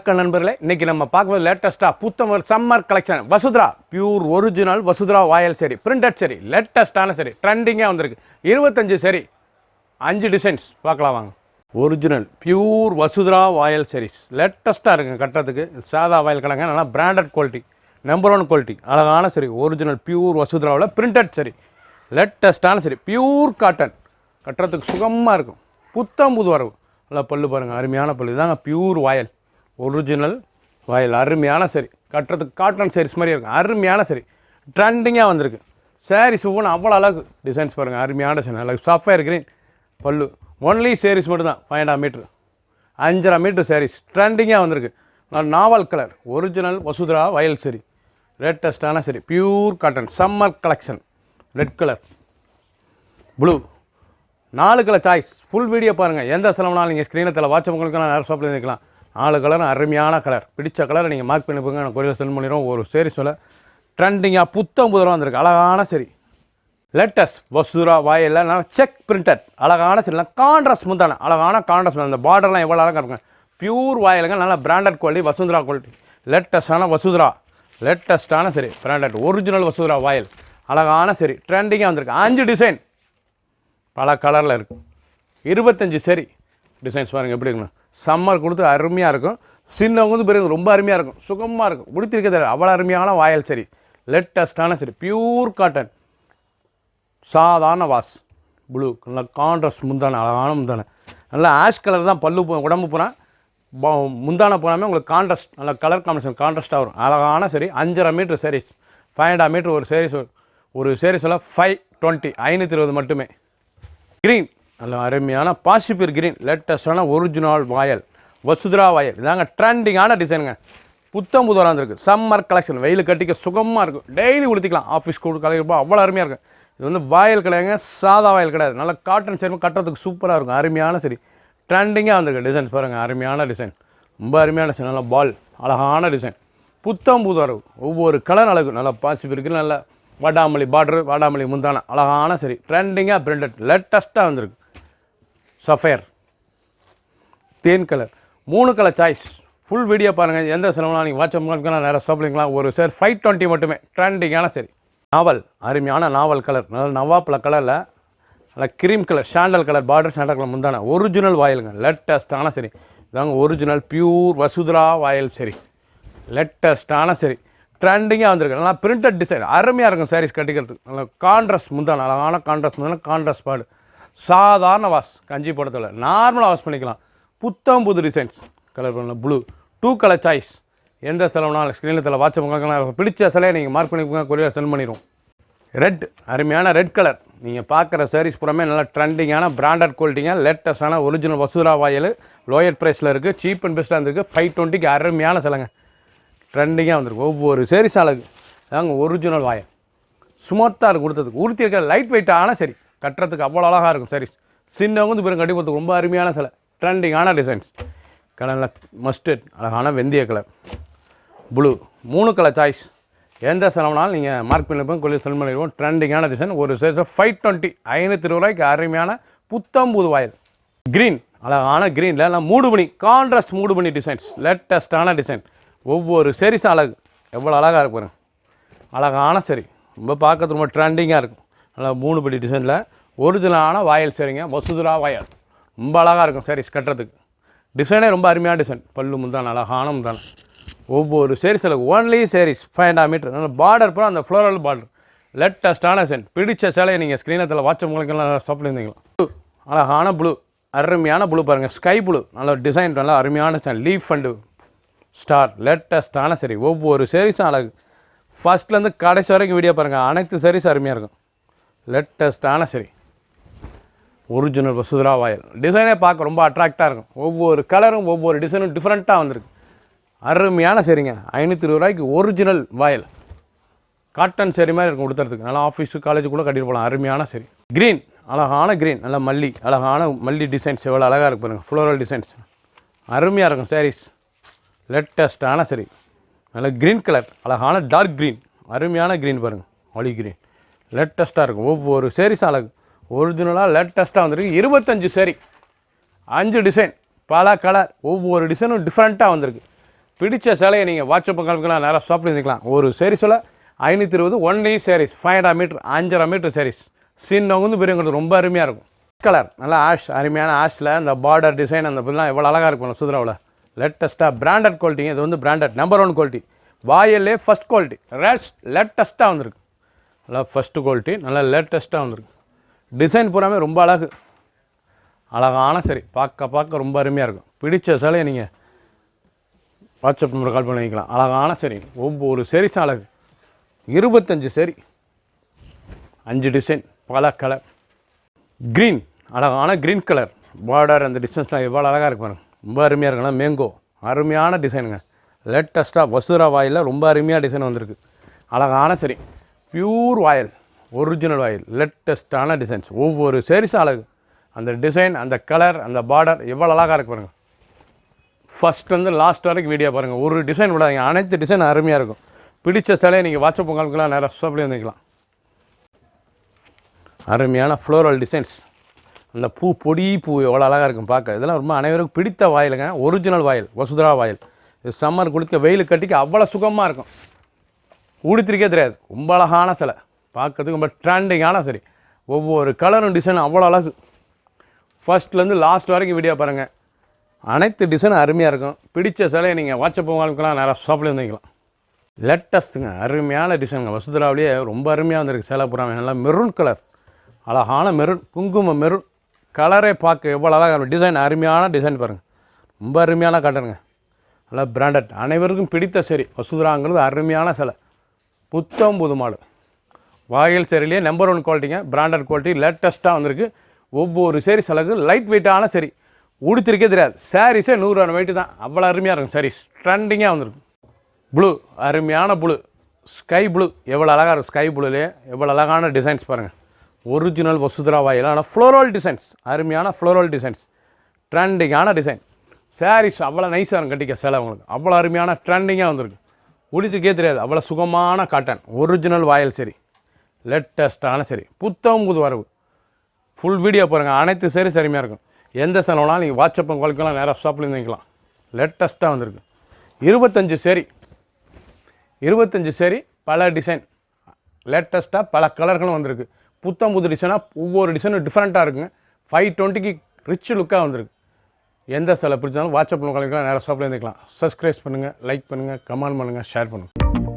வணக்கம் நண்பர்களே, இன்னைக்கு நம்ம பார்க்குறது லேட்டஸ்ட்டாக புத்தம் சம்மர் கலெக்ஷன் வசுத்ரா பியூர் ஒரிஜினல் வசுத்ரா வாயல் சரி பிரிண்டட் சரி லேட்டஸ்ட்டான சரி ட்ரெண்டிங்காக வந்திருக்கு 25 சரி 5 டிசைன்ஸ் பார்க்கலாம் வாங்க. ஒரிஜினல் பியூர் வசுத்ரா வாயல் சரிஸ் லேட்டஸ்ட்டாக இருக்குங்க. கட்டுறதுக்கு சாதா வாயல் கலங்க நல்லா பிராண்டட் குவாலிட்டி நம்பர் 1 குவாலிட்டி அழகான சரி ஒரிஜினல் பியூர் வசுத்ராவில் பிரிண்டட் சரி லேட்டஸ்ட்டான சரி பியூர் காட்டன் கட்டுறதுக்கு சுகமாக இருக்கும். புத்தம் புது வரவு நல்லா பல்லு பாருங்கள், அருமையான பல்லு. இதாங்க பியூர் வாயல் ஒரிஜினல் வாயில் அருமையான சரி கட்டுறதுக்கு காட்டன் சாரீஸ் மாதிரி இருக்கும். அருமையான சரி ட்ரெண்டிங்காக வந்திருக்கு. சாரீஸ் ஒவ்வொன்று அவ்வளோ அழகு டிசைன்ஸ் பாருங்கள், அருமையான டிசைன் அழகு சாஃப்ட்வேர் கிரீன் பல்லு. ஒன்லி சாரீஸ் மட்டும்தான் 5.5 மீட்ரு 5.5 மீட்ரு சாரீஸ் ட்ரெண்டிங்காக வந்திருக்கு. நாவல் கலர் ஒரிஜினல் வசுத்ரா வயல் சரி லேட்டஸ்ட்டான சரி pure cotton summer collection. Red colour blue 4 colour choice. Full video பாருங்கள். எந்த செலவுனாலும் நீங்கள் ஸ்க்ரீனத்தில் வாட்ஸ்அப் உங்களுக்கு நான் நேரம் ஷாப்பில் இருக்கலாம். 4 கலர் அருமையான கலர். பிடிச்ச கலரை நீங்கள் மார்க் பண்ணி போங்க, நான் கொரியர் சென்ட் பண்ணிடுவோம். ஒரு சரி சொல்ல ட்ரெண்டிங்காக புத்தம் புதுராக வந்திருக்கு. அழகான சரி லேட்டஸ்ட் வசுத்ரா வாயில் நல்லா செக் பிரிண்டட் அழகான சரி கான்ட்ராஸ்ட் முந்தான அழகான கான்ட்ராஸ்ட். அந்த பார்டர்லாம் எவ்வளோ அழகாக இருக்குங்க. பியூர் வாயிலுங்க நல்லா பிராண்டட் குவாலிட்டி வசுத்ரா குவாலிட்டி லேட்டஸ்டான வசுத்ரா லேட்டஸ்ட்டான சரி பிராண்டட் ஒரிஜினல் வசுத்ரா வாயில் அழகான சரி ட்ரெண்டிங்காக வந்திருக்கு. 5 டிசைன் பல கலரில் இருக்கும். 25 சரி டிசைன்ஸ் பாருங்கள் எப்படி இருக்குண்ணா. சம்மர் கொடுத்து அருமையாக இருக்கும். சின்னவங்க வந்து பிறகு ரொம்ப அருமையாக இருக்கும், சுகமாக இருக்கும். முடித்திருக்கிறது அவ்வளோ அருமையான வாயல் சரி லேட்டஸ்ட்டான சரி பியூர் காட்டன் சாதாரண வாஷ் ப்ளூ நல்லா கான்ட்ராஸ்ட் முந்தான அழகான முந்தான நல்லா ஆஷ் கலர் தான் பல்லு உடம்பு போனால் முந்தான போனாமே உங்களுக்கு கான்ட்ராஸ்ட் நல்லா கலர் காம்பினேஷன் கான்ட்ராஸ்ட்டாக வரும். அழகான சரி 5.5 மீட்ரு சாரீஸ் 5.5 மீட்ரு ஒரு சாரீஸில் 520 520 மட்டுமே. க்ரீன் நல்ல அருமையான பாசிபிர் க்ரீன் லேட்டஸ்டான ஒரிஜினல் வாயல் வசுத்ரா வாயல். இதாங்க ட்ரெண்டிங்கான டிசைனுங்க. புத்தம் புதுவராக இருந்திருக்கு. சம்மர் கலெக்ஷன் வெயில் கட்டிக்க சுகமாக இருக்கும். டெய்லி உடுத்திக்கலாம். ஆஃபீஸ் கூட கலைப்போ அவ்வளோ அருமையாக இருக்கும். இது வந்து வாயல் கிடையாதுங்க, சாதா வாயல் கிடையாது. நல்லா காட்டன் சேரும் கட்டுறதுக்கு சூப்பராக இருக்கும். அருமையான சரி ட்ரெண்டிங்காக வந்திருக்கு. டிசைன்ஸ் பாருங்கள், அருமையான டிசைன் ரொம்ப அருமையான டிசைன். நல்லா பால் அழகான டிசைன் புத்தம் புது வரவு. ஒவ்வொரு கலர் அழகு நல்லா பாசிபிர் க்ரீன் நல்லா வாடாமல்லி பார்டரு வாடாமல்லி முந்தான அழகான சரி ட்ரெண்டிங்காக பிரிண்டட் லேட்டஸ்ட்டாக வந்திருக்கு. சஃபயர் தேன் colour 3 colour choice. Full video பாருங்கள். எந்த செலவுனா நீங்கள் வாட்ஸ்அப் நேரம் ஷாப்பிங்லாம் ஒரு சார் 520 மட்டுமே. ட்ரெண்டிங்கான சரி நாவல் அருமையான நாவல் கலர் நல்லா நவாப்பில் கலரில் நல்லா cream colour sandal colour border sandal colour முந்தான ஒரிஜினல் வாயிலுங்க லேட்டஸ்ட்டான சரி. இதாங்க ஒரிஜினல் பியூர் வசுத்ரா வாயல் சரி லேட்டஸ்ட்டான சரி ட்ரெண்டிங்காக வந்திருக்கு. நல்லா பிரிண்டட் டிசைன் அருமையாக இருக்கும். சாரீஸ் கட்டிக்கிறதுக்கு நல்லா கான்ட்ராஸ்ட் முந்தான அழகான கான்ட்ராஸ்ட் முந்தான கான்ட்ராஸ்ட் பாடு சாதாரண வாஷ் கஞ்சி போடத்தில் நார்மலாக வாஷ் பண்ணிக்கலாம். புத்தம் புது டிசைன்ஸ் கலர் பண்ணலாம். Blue 2 colour choice. எந்த செலவுனாலும் ஸ்க்ரீனில் வாட்ஸ்அப் பிடிச்ச சிலையை நீங்கள் மார்க் பண்ணிக்கோங்க, கொரியர் சென்ட் பண்ணிடுவோம். ரெட் அருமையான ரெட் கலர். நீங்கள் பார்க்குற சாரீஸ் பூராமே நல்லா ட்ரெண்டிங்கான பிராண்டட் குவாலிட்டிங்க லேட்டஸ்டான ஒரிஜினல் வசுத்ரா வாயல் லோயர் ப்ரைஸில் இருக்குது. சீப் அண்ட் பெஸ்ட்டாக இருந்திருக்கு. 520க்கு அருமையான சிலைங்க ட்ரெண்டிங்காக வந்திருக்கு. ஒவ்வொரு சாரீஸ் அழகு. அதாங்க ஒரிஜினல் வாயல் சுமத்தாக இருக்கும். கொடுத்ததுக்கு உறுத்தி இருக்க லைட் வெயிட்டான சரி கட்டுறதுக்கு அவ்வளோ அழகாக இருக்கும். சாரீஸ் சின்னவங்க வந்து பிறகு கட்டி கொடுத்துக்கு ரொம்ப அருமையான சிலை ட்ரெண்டிங்கான டிசைன்ஸ். கலரில் மஸ்டர்ட் அழகான வெந்தய கலர் ப்ளூ 3 கலர் சாய்ஸ். எந்த செலவுனாலும் நீங்கள் மார்க் பண்ணிப்போம், கொள்ளி செல் பண்ணிடுவோம். ட்ரெண்டிங்கான டிசைன் ஒரு சைஸ் 520 520 ரூபாய்க்கு அருமையான புத்தம் புது வாயல். க்ரீன் அழகான க்ரீனில் எல்லாம் மூடுபனி கான்ட்ராஸ்ட் மூடுபனி டிசைன்ஸ் லேட்டஸ்ட்டான டிசைன். ஒவ்வொரு சாரீஸும் அழகு எவ்வளோ அழகாக இருக்கும். அழகான சரி ரொம்ப பார்க்கறது ரொம்ப ட்ரெண்டிங்காக இருக்கும். நல்லா 3 படி டிசைனில் ஒரிஜினலான வாயல் சரிங்க வசுத்ரா வாயல் ரொம்ப அழகாக இருக்கும். சாரீஸ் கட்டுறதுக்கு டிசைனே ரொம்ப அருமையான டிசைன். பல்லு முந்தான அழகான முந்தான ஒவ்வொரு சாரீஸில் ஒன்லி சாரீஸ் 5.5 மீட்டர் நல்லா பார்டர் போகிற அந்த ஃப்ளோரல் பார்டர் லேட்டஸ்ட்டான டிசைன். பிடிச்ச சிலையை நீங்கள் ஸ்க்ரீனத்தில் வாட்ஸ்அப் மூலக்கெல்லாம் ஷாப்பில் இருந்தீங்களா. ப்ளூ அழகான ப்ளூ அருமையான ப்ளூ பாருங்கள். ஸ்கை ப்ளூ நல்ல டிசைன் நல்லா அருமையான டிசைன். லீஃப் அண்டு ஸ்டார் லேட்டஸ்ட்டான சரி ஒவ்வொரு சாரீஸும் அழகு. ஃபஸ்ட்லேருந்து கடைசி வரைக்கும் வீடியோ பாருங்கள். அனைத்து சாரீஸ் அருமையாக இருக்கும். லேட்டஸ்ட்டான சரி ஒரிஜினல் வசுத்ரா வாயல் டிசைனே பார்க்க ரொம்ப அட்ராக்டாக இருக்கும். ஒவ்வொரு கலரும் ஒவ்வொரு டிசைனும் டிஃப்ரெண்ட்டாக வந்திருக்கு. அருமையான சரிங்க 520 ரூபாய்க்கு ஒரிஜினல் வாயல் காட்டன் சரி மாதிரி இருக்கும். கொடுத்துறதுக்கு நல்லா ஆஃபீஸு காலேஜு கூட கட்டிட்டு போகலாம். அருமையான சரி க்ரீன் அழகான க்ரீன் நல்லா மல்லி அழகான மல்லி டிசைன்ஸ் எவ்வளோ அழகாக இருக்கு பாருங்கள். ஃப்ளோரல் டிசைன்ஸ் அருமையாக இருக்கும். சாரீஸ் லேட்டஸ்ட்டான சரி நல்ல க்ரீன் கலர் அழகான டார்க் க்ரீன் அருமையான க்ரீன் பாருங்கள். ஒலி க்ரீன் லேட்டஸ்ட்டாக இருக்கும். ஒவ்வொரு சாரீஸும் அழகு ஒரிஜினலாக லேட்டஸ்ட்டாக வந்திருக்கு. 25 சரி 5 டிசைன் பல கலர் ஒவ்வொரு டிசைனும் டிஃப்ரெண்ட்டாக வந்திருக்கு. பிடிச்ச சேலையை நீங்கள் வாட்ஸ்அப் காமிக்கலாம், நேராக ஷாப்பில் இருந்துக்கலாம். ஒரு சாரீஸில் 520 only saris 500 metre 5.5 metre saris சின்னவங்க வந்து பெரியவங்களுக்கு ரொம்ப அருமையாக இருக்கும். கலர் நல்லா ஆஷ், அருமையான ஆஷில் அந்த பார்டர் டிசைன் அந்த இதெல்லாம் எவ்வளோ அழகாக இருக்கும் வசுதராவில். லேட்டஸ்ட்டாக பிராண்டட் குவாலிட்டிங்க. இது வந்து பிராண்டட் நம்பர் 1 குவாலிட்டி. வாயிலே ஃபஸ்ட் குவாலிட்டி லேட்டஸ்ட்டாக வந்திருக்கு. நல்லா ஃபஸ்ட்டு குவாலிட்டி நல்லா லேட்டஸ்ட்டாக வந்திருக்கு. டிசைன் பூராமே ரொம்ப அழகான சரி, பார்க்க ரொம்ப அருமையாக இருக்கும். பிடிச்ச சேலையை நீங்கள் வாட்ஸ்அப் நம்பர் கால் பண்ணி வைக்கலாம். அழகான சரி, ஒவ்வொரு சாரீஸும் அழகு. 25 சரி, 5 டிசைன், பல கலர். க்ரீன், அழகான க்ரீன் கலர் பார்டர், அந்த டிசைன்ஸ்லாம் எவ்வளோ அழகாக இருக்கு பாருங்க, ரொம்ப அருமையாக இருக்குன்னா. மேங்கோ அருமையான டிசைனுங்க. லேட்டஸ்ட்டாக வசுதரா வாயில் ரொம்ப அருமையாக டிசைன் வந்திருக்கு. அழகான சரி, பியூர் வாயில், ஒரிஜினல் வாயில், லேட்டஸ்ட்டான டிசைன்ஸ். ஒவ்வொரு சாரீஸும் அழகு. அந்த டிசைன், அந்த கலர், அந்த பார்டர் எவ்வளோ அழகாக இருக்கு பாருங்கள். ஃபஸ்ட்லேருந்து லாஸ்ட் வரைக்கும் வீடியோ பாருங்கள். ஒரு டிசைன் விடாதீங்க, அனைத்து டிசைன் அருமையாக இருக்கும். பிடிச்ச சேலையை நீங்கள் வாட்ஸ்அப் காமிக்கலாம், நேராக ஷாப்லேயே வந்துக்கலாம். அருமையான ஃப்ளோரல் டிசைன்ஸ். அந்த பொடி பூ எவ்வளோ அழகாக இருக்கும் பார்க்க. இதெல்லாம் ரொம்ப அனைவருக்கும் பிடித்த வாயிலுங்க. ஒரிஜினல் வாயில், வசுதரா வாயில். இது சம்மர் குளிக்க வெயில் கட்டிக்க அவ்வளோ சுகமாக இருக்கும். உடுத்திருக்கே தெரியாது. ரொம்ப அழகான சிலை, பார்க்கறதுக்கு ரொம்ப ட்ரெண்டிங்கான சரி. ஒவ்வொரு கலரும் டிசைனும் அவ்வளோ அழகு. ஃபஸ்ட்லேருந்து லாஸ்ட் வரைக்கும் வீடியோ பாருங்கள். அனைத்து டிசைனும் அருமையாக இருக்கும். பிடிச்ச சிலையை நீங்கள் வாட்ஸ்அப் காமிக்கலாம், நேராக ஷாப்லேயே வந்துக்கலாம். லேட்டஸ்ட்டுங்க, அருமையான டிசைனுங்க. வசுதராவிலேயே ரொம்ப அருமையாக வந்திருக்கு. சேலை புறாமை நல்லா மெரூன் கலர், அழகான மெரூன், குங்கும மெரூன் கலரே பார்க்க எவ்வளோ அழகாக. டிசைன் அருமையான டிசைன் பாருங்கள், ரொம்ப அருமையான காட்டனுங்க. நல்லா பிராண்டட், அனைவருக்கும் பிடித்த சரி. வசுதராங்கிறது அருமையான சிலை, புத்தம் புது மாடு. வாயில் சரிலேயே நம்பர் 1 குவாலிட்டிங்க. பிராண்டட் குவாலிட்டி லேட்டஸ்ட்டாக வந்திருக்கு. ஒவ்வொரு சரி சிலகு லைட் வெயிட்டான சரி, உடுத்திருக்கே தெரியாது. சாரீஸே 100 வெயிட்டு தான், அவ்வளோ அருமையாக இருக்கும். சாரீஸ் ட்ரெண்டிங்காக வந்திருக்கு. ப்ளூ, அருமையான ப்ளூ, ஸ்கை ப்ளூ எவ்வளோ அழகாக இருக்கும். ஸ்கை ப்ளூலேயே எவ்வளோ அழகான டிசைன்ஸ் பாருங்கள். ஒரிஜினல் வசுதரா வாயில், ஆனால் ஃப்ளோரல் டிசைன்ஸ், அருமையான ஃப்ளோரல் டிசைன்ஸ், ட்ரெண்டிங்கான டிசைன். சாரீஸ் அவ்வளோ நைஸாக இருக்கும் கட்டிக்க சேலை உங்களுக்கு. அவ்வளோ அருமையான ட்ரெண்டிங்காக வந்திருக்கு. உடுத்திருக்கே தெரியாது, அவ்வளோ சுகமான காட்டன், ஒரிஜினல் வாயில் சரி, லேட்டஸ்ட்டான சரி, புத்தம் புது வரவு. ஃபுல் வீடியோ பாருங்கள். அனைத்து சரி அருமையாக இருக்கும். எந்த சேனல்னாலும் நீங்கள் வாட்ஸ்அப் குவாலிக்கலாம், நேராக ஷாப்லேருந்து வாங்கிக்கலாம். லேட்டஸ்ட்டாக வந்திருக்கு. 25 சரி, 25 சரி, பல டிசைன், லேட்டஸ்ட்டாக பல கலர்களும் வந்திருக்கு. புத்தம் புது டிசைனாக ஒவ்வொரு டிசைனும் டிஃப்ரெண்ட்டாக இருக்குங்க. 520க்கு ரிச் லுக்காக வந்திருக்கு. எந்த சேலை பிடிச்சாலும் வாட்ஸ்அப்பில் கலக்கலாம், நேராக ஷாப்பில் இருந்துக்கலாம். சப்ஸ்கிரைப் பண்ணுங்கள், லைக் பண்ணுங்கள், கமெண்ட் பண்ணுங்கள், ஷேர் பண்ணுங்கள்.